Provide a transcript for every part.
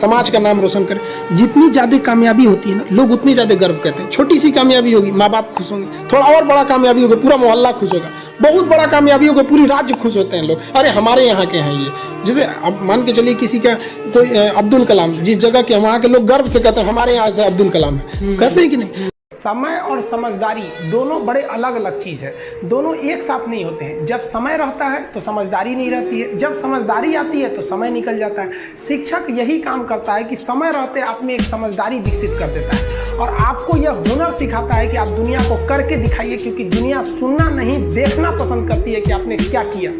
समाज का नाम रोशन करें। जितनी ज्यादा कामयाबी होती है ना, लोग उतनी ज्यादा गर्व करते हैं। छोटी सी कामयाबी होगी, माँ बाप खुश होंगे। थोड़ा और बड़ा कामयाबी होगा, पूरा मोहल्ला खुश होगा। बहुत बड़ा कामयाबी होगा, पूरी राज्य खुश होते हैं लोग। अरे हमारे यहाँ के हैं ये, जैसे अब मान के चलिए किसी का कोई अब्दुल कलाम, जिस जगह के वहाँ के लोग गर्व से कहते हैं हमारे यहाँ से अब्दुल कलाम है, कहते हैं कि नहीं। समय और समझदारी दोनों बड़े अलग अलग चीज है, दोनों एक साथ नहीं होते हैं। जब समय रहता है तो समझदारी नहीं रहती है, जब समझदारी आती है तो समय निकल जाता है। शिक्षक यही काम करता है कि समय रहते आप में एक समझदारी विकसित कर देता है और आपको यह हुनर सिखाता है कि आप दुनिया को करके दिखाइए, क्योंकि दुनिया सुनना नहीं देखना पसंद करती है कि आपने क्या किया।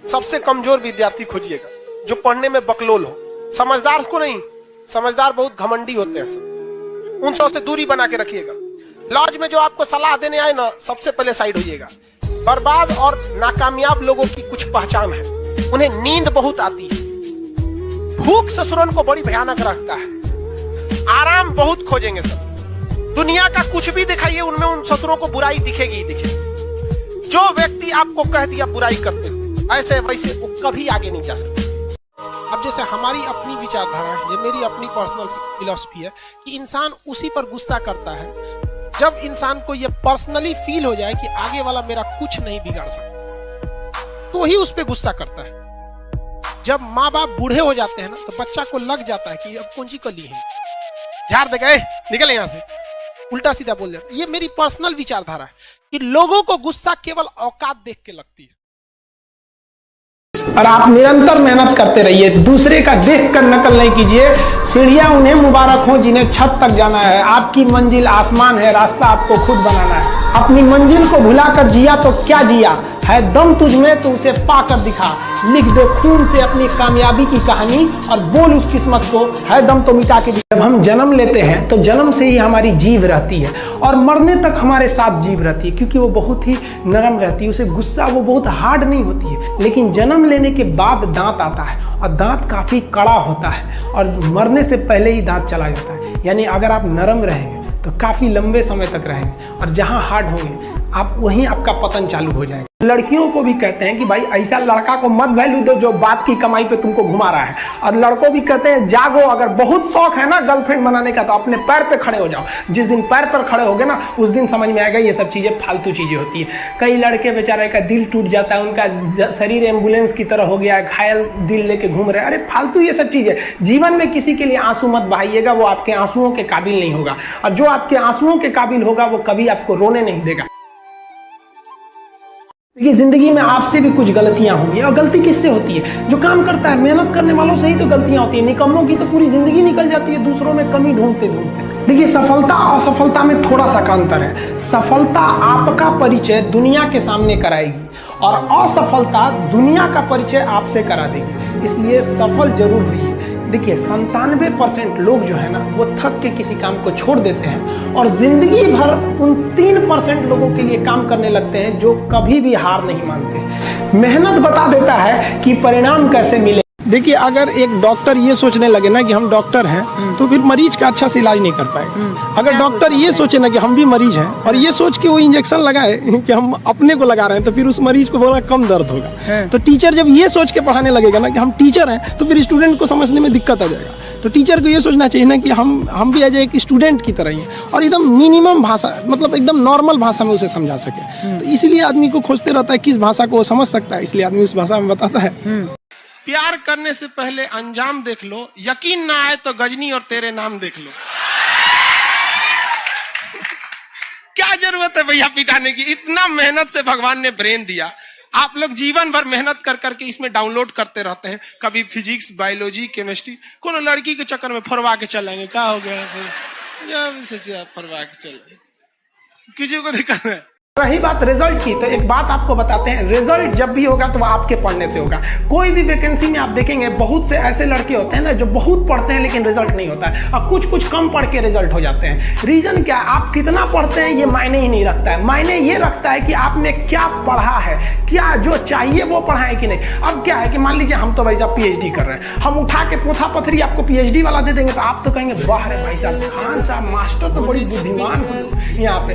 सबसे कमजोर विद्यार्थी खोजिएगा जो पढ़ने में बकलोल हो, समझदार को नहीं। समझदार बहुत घमंडी होते हैं, उन से दूरी बना के रखिएगा। लॉज में जो आपको सलाह देने आए ना, सबसे पहले साइड होइएगा। बर्बाद और नाकामयाब लोगों की कुछ पहचान है, उन्हें नींद बहुत आती है, भूख ससुरन को बड़ी भयानक रखता है, आराम बहुत खोजेंगे सब। दुनिया का कुछ भी दिखाइए, उनमें उन ससुरों को बुराई दिखेगी ही दिखेगी। जो व्यक्ति आपको कह दिया बुराई करते हुए, ऐसे वैसे वो कभी आगे नहीं जा सकते। अब जैसे हमारी अपनी विचारधारा है, ये मेरी अपनी पर्सनल फिलॉसफी है कि इंसान उसी पर गुस्सा करता है जब इंसान को ये पर्सनली फील हो जाए कि आगे वाला मेरा कुछ नहीं बिगाड़ सकता, तो ही उस पर गुस्सा करता है। जब माँ बाप बूढ़े हो जाते हैं ना, तो बच्चा को लग जाता है कि अब कौन सी कली है, झाड़ दे गए निकल यहाँ से, उल्टा सीधा बोल जाता है। ये मेरी पर्सनल विचारधारा है कि लोगों को गुस्सा केवल औकात देख के लगती है। और आप निरंतर मेहनत करते रहिए, दूसरे का देख कर नकल नहीं कीजिए। सीढ़ियां उन्हें मुबारक हो जिन्हें छत तक जाना है, आपकी मंजिल आसमान है, रास्ता आपको खुद बनाना है। अपनी मंजिल को भुलाकर जिया तो क्या जिया, है दम तुझ में तो उसे पाकर दिखा। लिख दे खून से अपनी कामयाबी की कहानी और बोल उस किस्मत को, है दम तो मिटा के। जब हम जन्म लेते हैं तो जन्म से ही हमारी जीभ रहती है और मरने तक हमारे साथ जीभ रहती है, क्योंकि वो बहुत ही नरम रहती है, उसे गुस्सा वो बहुत हार्ड नहीं होती है। लेकिन जन्म लेने के बाद दांत आता है और दांत काफी कड़ा होता है और मरने से पहले ही दांत चला जाता है। यानी अगर आप नरम रहेंगे तो काफी लंबे समय तक रहेंगे और जहां हार्ड होंगे आप वहीं आपका पतन चालू हो जाएगा। लड़कियों को भी कहते हैं कि भाई ऐसा लड़का को मत वैल्यू दो जो बात की कमाई पे तुमको घुमा रहा है, और लड़कों भी कहते हैं जागो, अगर बहुत शौक है ना गर्लफ्रेंड बनाने का तो अपने पैर पे खड़े हो जाओ। जिस दिन पैर पर खड़े होगे ना, उस दिन समझ में आएगा ये सब चीजें फालतू चीजें होती है। कई लड़के बेचारे का दिल टूट जाता है, उनका शरीर एम्बुलेंस की तरह हो गया है, घायल दिल लेके घूम रहे हैं। अरे फालतू ये सब चीजें। जीवन में किसी के लिए आंसू मत बहाइएगा, वो आपके आंसुओं के काबिल नहीं होगा, और जो आपके आंसुओं के काबिल होगा वो कभी आपको रोने नहीं देगा। देखिए जिंदगी में आपसे भी कुछ गलतियां होंगी, और गलती किससे होती है? जो काम करता है, मेहनत करने वालों से ही तो गलतियां होती है। निकम्मों की तो पूरी जिंदगी निकल जाती है दूसरों में कमी ढूंढते ढूंढते। देखिए सफलता और असफलता में थोड़ा सा अंतर है। सफलता आपका परिचय दुनिया के सामने कराएगी और असफलता दुनिया का परिचय आपसे करा देगी, इसलिए सफल जरूर रहिए। देखिए 97% लोग जो है ना वो थक के किसी काम को छोड़ देते हैं और जिंदगी भर उन 3% लोगों के लिए काम करने लगते हैं जो कभी भी हार नहीं मानते। मेहनत बता देता है कि परिणाम कैसे मिले। देखिए अगर एक डॉक्टर ये सोचने लगे ना कि हम डॉक्टर हैं तो फिर मरीज का अच्छा से इलाज नहीं कर पाएगा। अगर डॉक्टर ये सोचे ना कि हम भी मरीज हैं और ये सोच के वो इंजेक्शन लगाए कि हम अपने को लगा रहे हैं, तो फिर उस मरीज को बड़ा कम दर्द होगा। तो टीचर जब ये सोच के पढ़ाने लगेगा ना कि हम टीचर हैं, तो फिर स्टूडेंट को समझने में दिक्कत आ जाएगा। तो टीचर को ये सोचना चाहिए ना कि हम भी एज एक स्टूडेंट की तरह ही हैं और एकदम मिनिमम भाषा, मतलब एकदम नॉर्मल भाषा में उसे समझा सके। तो इसलिए आदमी को खोजते रहता है किस भाषा को वो समझ सकता है, इसलिए आदमी उस भाषा में बताता है। प्यार करने से पहले अंजाम देख लो, यकीन ना आए तो गजनी और तेरे नाम देख लो। क्या जरूरत है भैया पिटाने की? इतना मेहनत से भगवान ने ब्रेन दिया, आप लोग जीवन भर मेहनत कर करके इसमें डाउनलोड करते रहते हैं। कभी फिजिक्स, बायोलॉजी, केमिस्ट्री, कोनो लड़की के चक्कर में फरवा के चलेंगे। क्या हो गया? फरवा के चलेंगे, किसी को दिक्कत है। रही बात रिजल्ट की, तो एक बात आपको बताते हैं, रिजल्ट जब भी होगा तो वो आपके पढ़ने से होगा। कोई भी वैकेंसी में आप देखेंगे बहुत से ऐसे लड़के होते हैं ना जो बहुत पढ़ते हैं लेकिन रिजल्ट नहीं होता है, और कुछ कम पढ़ के रिजल्ट हो जाते हैं। रीजन क्या? आप कितना पढ़ते हैं ये मायने ही नहीं रखता है। मायने ये रखता है कि आपने क्या पढ़ा है, क्या जो चाहिए वो पढ़ा है कि नहीं। अब क्या है कि मान लीजिए हम तो भाई साहब पीएचडी कर रहे हैं, हम उठा के पोथा पथरी आपको पीएचडी वाला दे देंगे तो आप तो कहेंगे वाह रे भाई साहब, खान साहब मास्टर तो बड़ी बुद्धिमान यहाँ पे।